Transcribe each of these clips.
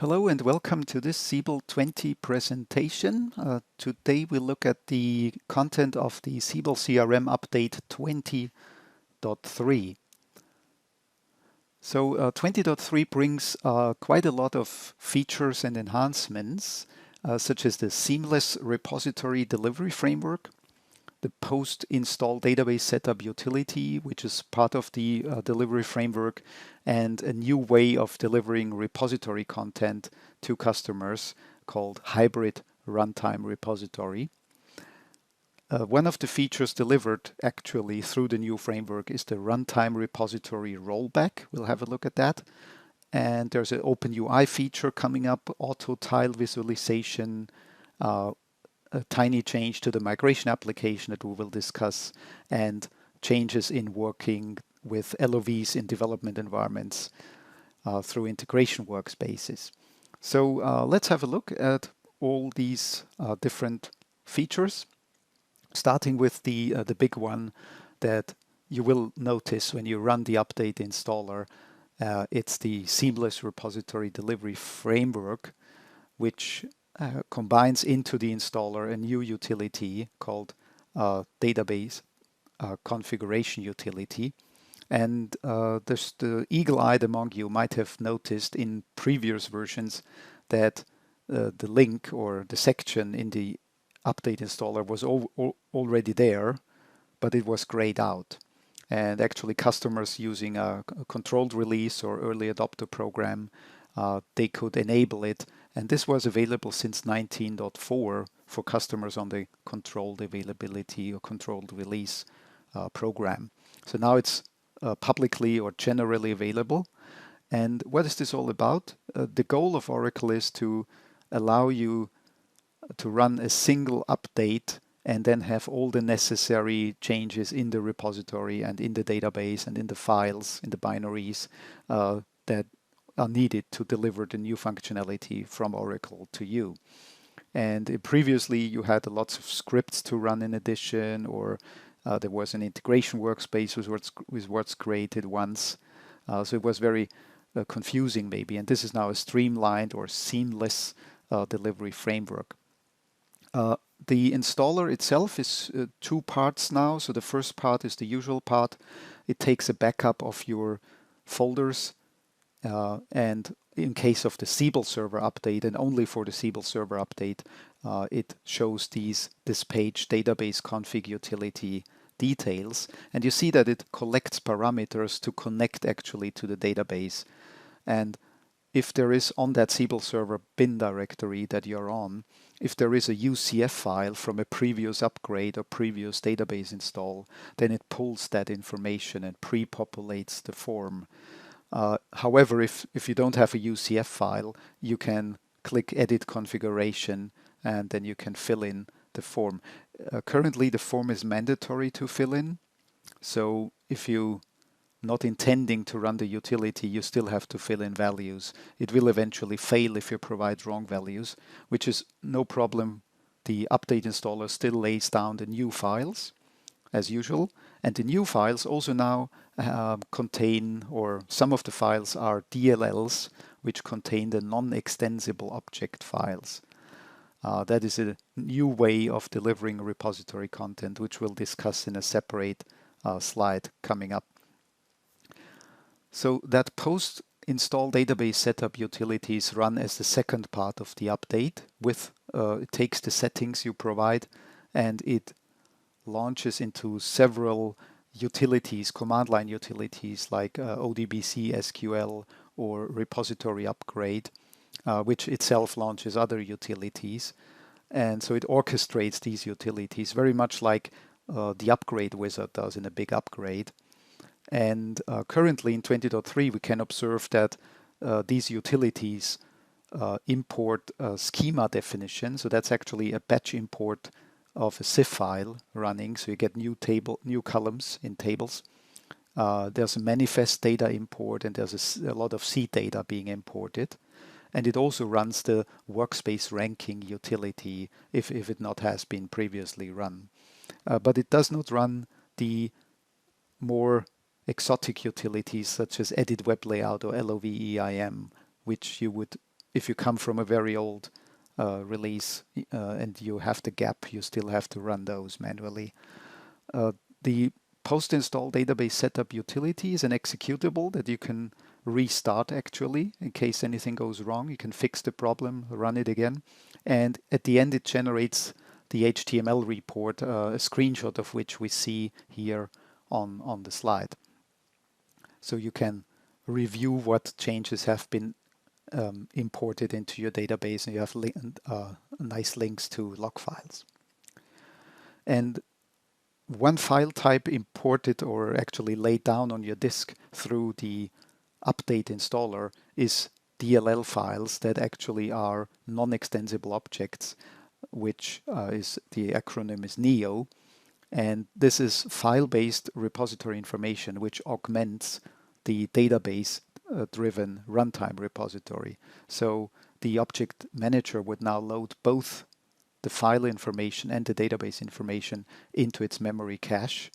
Hello and welcome to this Siebel 20 presentation. Today we look at the content of the Siebel CRM update 20.3. So 20.3 brings quite a lot of features and enhancements, such as the seamless repository delivery framework, the post-install database setup utility, which is part of the delivery framework, and a new way of delivering repository content to customers called hybrid runtime repository. One of the features delivered actually through the new framework is the runtime repository rollback. We'll have a look at that. And there's an OpenUI feature coming up, auto tile visualization, a tiny change to the migration application that we will discuss, and changes in working with LOVs in development environments through integration workspaces. So let's have a look at all these different features, starting with the big one that you will notice when you run the update installer. It's the seamless repository delivery framework, which combines into the installer a new utility called database configuration utility. And the eagle-eyed among you might have noticed in previous versions that the link or the section in the update installer was already there, but it was grayed out. And actually customers using a controlled release or early adopter program, they could enable it. And this was available since 19.4 for customers on the controlled availability or controlled release program. So now it's publicly or generally available. And what is this all about? The goal of Oracle is to allow you to run a single update and then have all the necessary changes in the repository and in the database and in the files, in the binaries that are needed to deliver the new functionality from Oracle to you. And previously you had lots of scripts to run in addition, or there was an integration workspace with what's created once. So it was very confusing maybe, and this is now a streamlined or seamless delivery framework. The installer itself is two parts now. So the first part is the usual part. It takes a backup of your folders, and in case of the Siebel server update, and only for the Siebel server update, it shows this page database config utility details. And you see that it collects parameters to connect actually to the database. And if there is on that Siebel server bin directory that you're on, if there is a UCF file from a previous upgrade or previous database install, then it pulls that information and pre-populates the form. However, if you don't have a UCF file, you can click Edit Configuration and then you can fill in the form. Currently, the form is mandatory to fill in. So if you not intending to run the utility, you still have to fill in values. It will eventually fail if you provide wrong values, which is no problem. The update installer still lays down the new files as usual. And the new files also now contain, or some of the files are DLLs, which contain the non-extensible object files. That is a new way of delivering repository content, which we'll discuss in a separate slide coming up. So that post-install database setup utilities run as the second part of the update. It takes the settings you provide and it launches into several utilities, command line utilities like ODBC, SQL, or repository upgrade, which itself launches other utilities. And so it orchestrates these utilities very much like the upgrade wizard does in a big upgrade. And currently in 20.3 we can observe that these utilities import schema definition. So that's actually a batch import of a CIF file running. So you get new columns in tables. There's a manifest data import and there's a lot of seed data being imported. And it also runs the workspace ranking utility if it not has been previously run. But it does not run the more exotic utilities such as edit web layout or LOVEIM, which you would if you come from a very old release and you have the gap, you still have to run those manually. The post-install database setup utility is an executable that you can restart actually in case anything goes wrong. You can fix the problem, run it again, and at the end it generates the HTML report, a screenshot of which we see here on the slide. So you can review what changes have been imported into your database, and you have nice links to log files. And one file type imported or actually laid down on your disk through the update installer is DLL files that actually are non-extensible objects, which is the acronym is NEO. And this is file-based repository information, which augments the database-driven runtime repository. So the object manager would now load both the file information and the database information into its memory cache.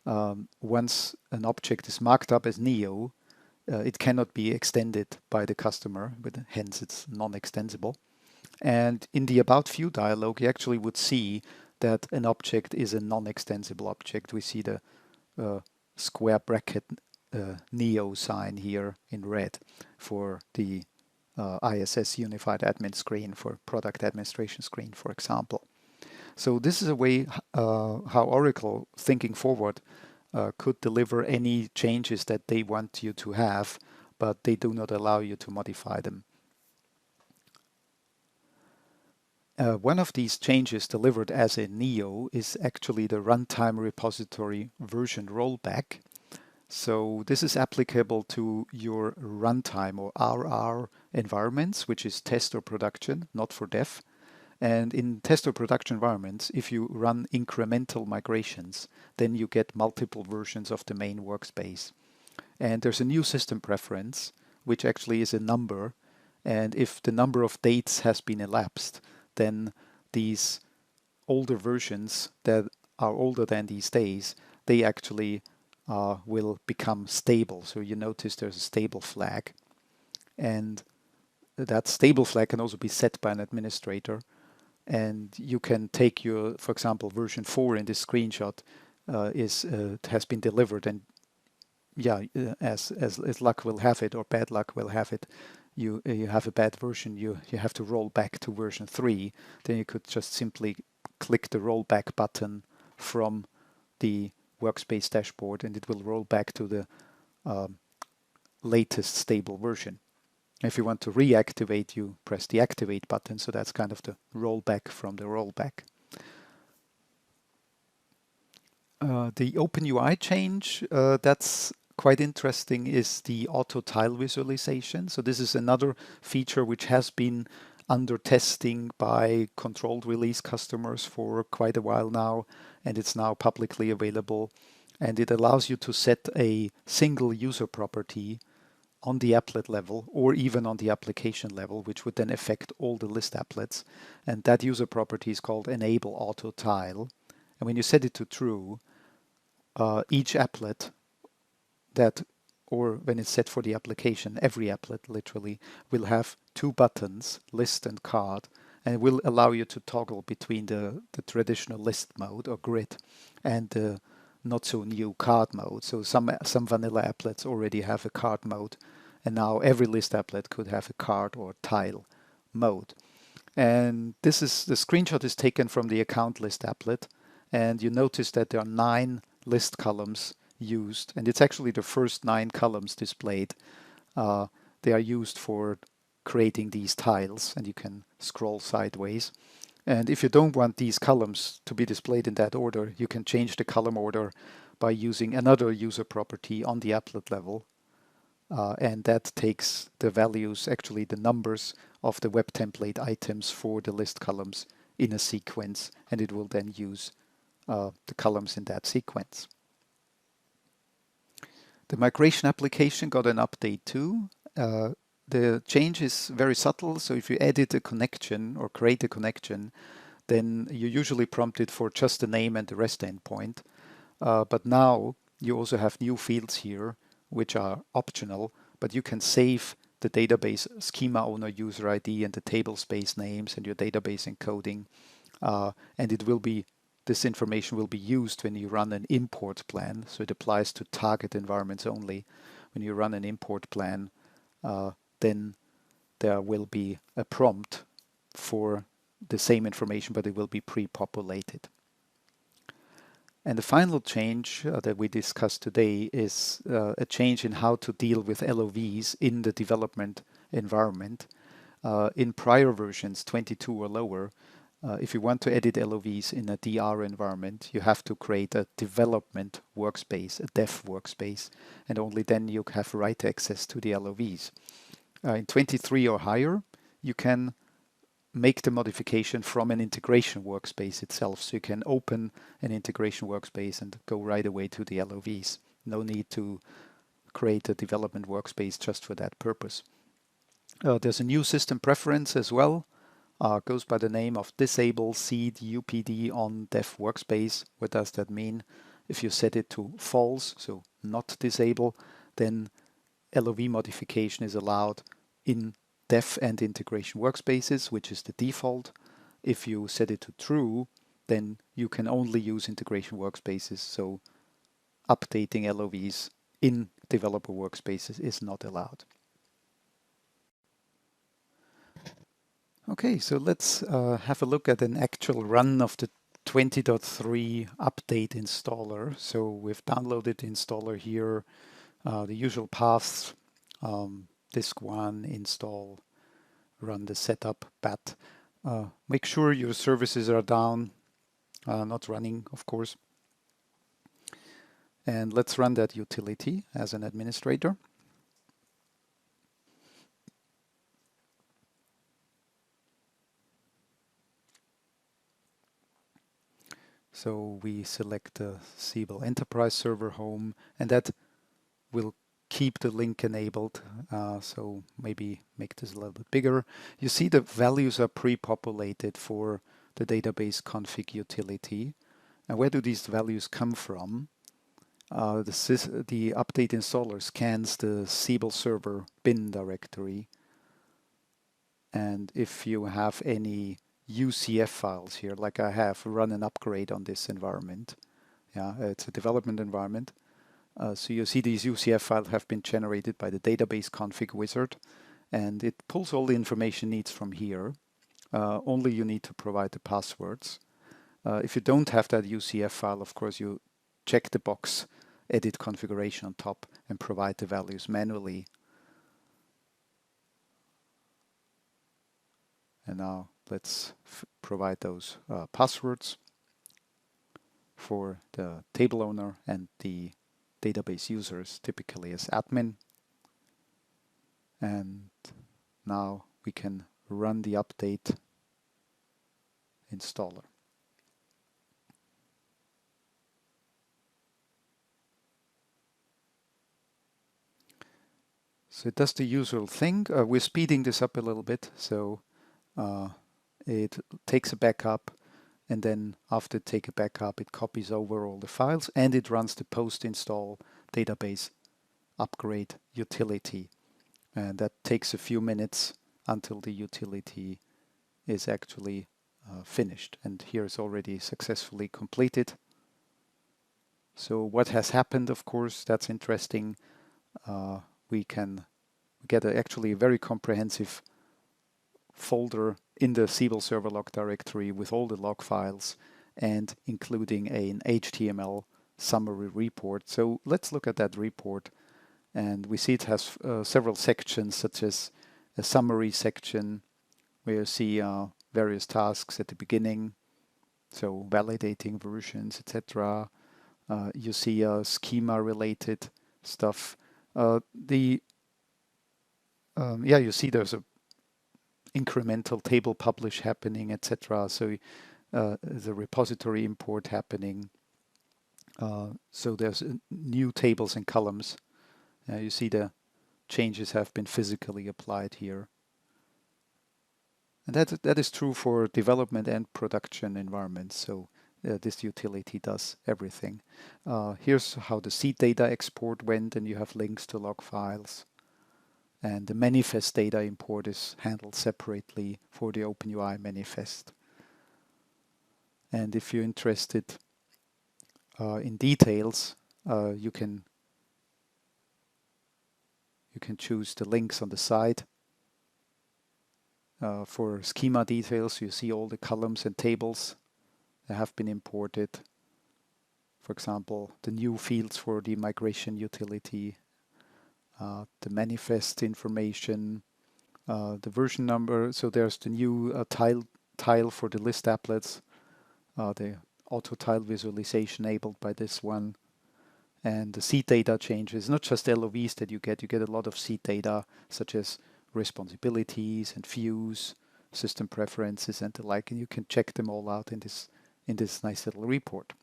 Once an object is marked up as NEO, it cannot be extended by the customer, but hence it's non-extensible. And in the About View dialog, you actually would see that an object is a non-extensible object. We see the square bracket NEO sign here in red for the ISS Unified Admin screen, for product administration screen, for example. So this is a way how Oracle, thinking forward, could deliver any changes that they want you to have, but they do not allow you to modify them. One of these changes delivered as a NEO is actually the runtime repository version rollback. So this is applicable to your runtime or RR environments, which is test or production, not for dev. And in test or production environments, if you run incremental migrations, then you get multiple versions of the main workspace. And there's a new system preference, which actually is a number. And if the number of dates has been elapsed, then these older versions that are older than these days, they actually will become stable. So you notice there's a stable flag. And that stable flag can also be set by an administrator. And you can take your, for example, version 4 in this screenshot has been delivered, and yeah, as luck will have it, or bad luck will have it, you have a bad version, you have to roll back to version 3. Then you could just simply click the rollback button from the workspace dashboard, and it will roll back to the latest stable version. If you want to reactivate, you press the activate button. So that's kind of the rollback from the rollback. The OpenUI change, that's quite interesting, is the auto tile visualization. So this is another feature which has been under testing by controlled release customers for quite a while now, and it's now publicly available. And it allows you to set a single user property on the applet level or even on the application level, which would then affect all the list applets. And that user property is called enable auto tile. And when you set it to true, each applet or when it's set for the application, every applet literally will have two buttons, list and card, and it will allow you to toggle between the traditional list mode or grid and the not so new card mode. So some vanilla applets already have a card mode, and now every list applet could have a card or tile mode. And the screenshot is taken from the account list applet, and you notice that there are 9 list columns used, and it's actually the first 9 columns displayed. They are used for creating these tiles, and you can scroll sideways. And if you don't want these columns to be displayed in that order, you can change the column order by using another user property on the applet level. And that takes the values, actually the numbers of the web template items for the list columns in a sequence, and it will then use the columns in that sequence. The migration application got an update too. The change is very subtle, so if you edit a connection or create a connection, then you're usually prompted for just the name and the REST endpoint. But now you also have new fields here, which are optional, but you can save the database schema owner user ID and the table space names and your database encoding. And this information will be used when you run an import plan. So it applies to target environments only. When you run an import plan, then there will be a prompt for the same information, but it will be pre-populated. And the final change that we discussed today is a change in how to deal with LOVs in the development environment. In prior versions, 22 or lower, if you want to edit LOVs in a DR environment, you have to create a development workspace, a dev workspace, and only then you have write access to the LOVs. In 23 or higher, you can make the modification from an integration workspace itself. So you can open an integration workspace and go right away to the LOVs. No need to create a development workspace just for that purpose. There's a new system preference as well. Goes by the name of disable seed UPD on dev workspace. What does that mean? If you set it to false, so not disable, then LOV modification is allowed in dev and integration workspaces, which is the default. If you set it to true, then you can only use integration workspaces, so updating LOVs in developer workspaces is not allowed. Okay, so let's have a look at an actual run of the 20.3 update installer. So we've downloaded the installer here, the usual paths, disk 1, install, run the setup bat. Make sure your services are down, not running, of course. And let's run that utility as an administrator. So we select the Siebel Enterprise Server Home, and that will keep the link enabled. So maybe make this a little bit bigger. You see the values are pre-populated for the database config utility. And where do these values come from? The update installer scans the Siebel server bin directory. And if you have any UCF files here, like I have, run an upgrade on this environment. Yeah, it's a development environment. So you see these UCF files have been generated by the database config wizard, and it pulls all the information needs from here. Only you need to provide the passwords. If you don't have that UCF file, of course, you check the box, edit configuration on top, and provide the values manually. And now let's provide those passwords for the table owner and the database users, typically as admin. And now we can run the update installer. So it does the usual thing. We're speeding this up a little bit, so it takes a backup, and then after take a backup, it copies over all the files, and it runs the post-install database upgrade utility. And that takes a few minutes until the utility is actually finished. And here is already successfully completed. So what has happened, of course, that's interesting. We can get actually a very comprehensive folder in the Siebel server log directory with all the log files and including an HTML summary report. So let's look at that report. And we see it has several sections, such as a summary section where you see various tasks at the beginning, so validating versions, etc. You see schema-related stuff. You see there's a incremental table publish happening, etc. So the repository import happening. So there's new tables and columns. You see the changes have been physically applied here. And that is true for development and production environments. So this utility does everything. Here's how the seed data export went, and you have links to log files. And the manifest data import is handled separately for the OpenUI manifest. And if you're interested in details, you can choose the links on the side. For schema details, you see all the columns and tables that have been imported. For example, the new fields for the migration utility, the manifest information, the version number. So there's the new tile for the list applets, the auto tile visualization enabled by this one, and the seed data changes. Not just LOVs that you get a lot of seed data, such as responsibilities and views, system preferences, and the like, and you can check them all out in this nice little report.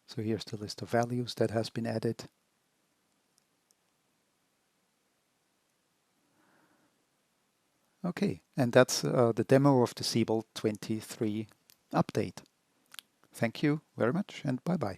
So here's the list of values that has been added. Okay, and that's the demo of the Siebel 23 update. Thank you very much, and bye-bye.